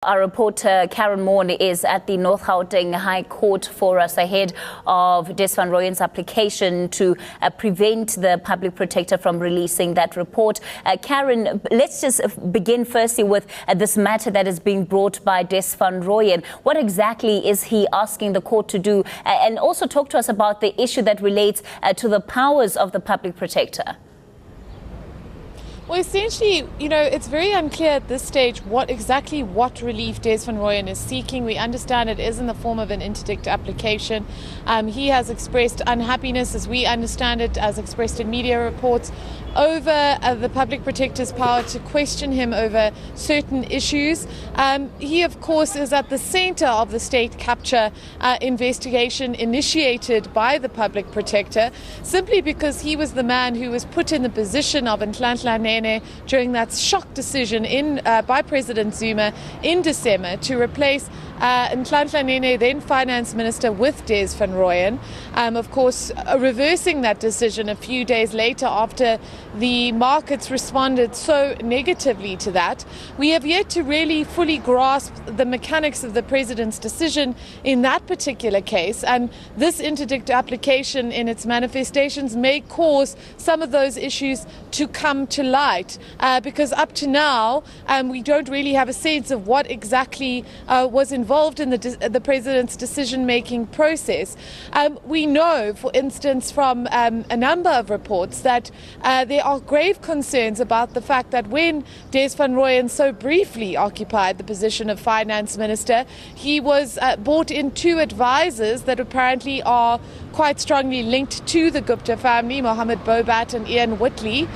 Our reporter Karen Moore is at the North Gauteng High Court for us ahead of Des van Rooyen's application to prevent the public protector from releasing that report. Karen, let's just begin firstly with this matter that is being brought by Des van Rooyen. What exactly is he asking the court to do? And also talk to us about the issue that relates to the powers of the public protector. Well, essentially, it's very unclear at this stage what relief Des van Rooyen is seeking. We understand it is in the form of an interdict application. He has expressed unhappiness, as we understand it, as expressed in media reports, over the public protector's power to question him over certain issues. He, of course, is at the center of the state capture investigation initiated by the public protector, simply because he was the man who was put in the position of Nhlanhla during that shock decision by President Zuma in December to replace Nhlanhla, then Finance Minister, with Des van Rooyen. Of course, reversing that decision a few days later after the markets responded so negatively to that. We have yet to really fully grasp the mechanics of the President's decision in that particular case, and this interdict application in its manifestations may cause some of those issues to come to light, because up to now we don't really have a sense of what exactly was involved in the President's decision-making process. We know, for instance, from a number of reports that there are grave concerns about the fact that when Des van Rooyen so briefly occupied the position of Finance Minister, he was brought in two advisors that apparently are quite strongly linked to the Gupta family, Mohammed Bobat and Ian Whitley,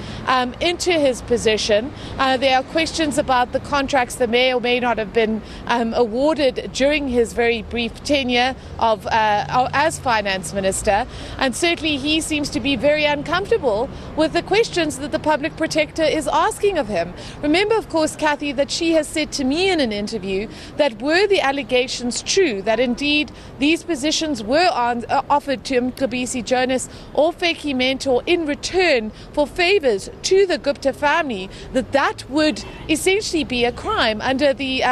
into his position. There are questions about the contracts that may or may not have been awarded during his very brief tenure as Finance Minister, and certainly he seems to be very uncomfortable with the questions that the public protector is asking of him. Remember, of course, Kathy, that she has said to me in an interview that were the allegations true, that indeed these positions were offered to Mcebisi Jonas or Feki Mentor in return for favors to the Gupta family, that would essentially be a crime under the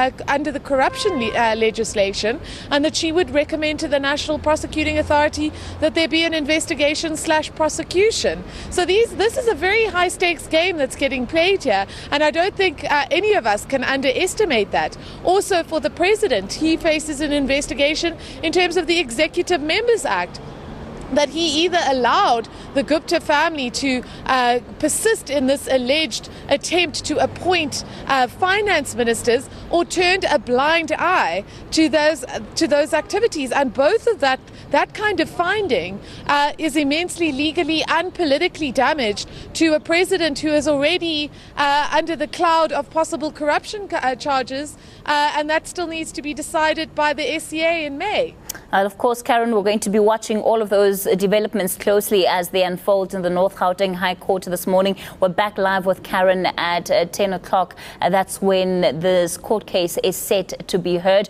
corruption legislation, and that she would recommend to the National Prosecuting Authority that there be an investigation/prosecution. So this is a very high stakes game that's getting played here, and I don't think any of us can underestimate that. Also, for the President, he faces an investigation in terms of the Executive Members Act, that he either allowed the Gupta family to persist in this alleged attempt to appoint finance ministers, or turned a blind eye to those activities. And both of that kind of finding is immensely legally and politically damaged to a president who is already under the cloud of possible corruption charges, and that still needs to be decided by the SCA in May. Of course, Karen, we're going to be watching all of those developments closely as they unfold in the North Gauteng High Court this morning. We're back live with Karen at 10 o'clock. That's when this court case is set to be heard.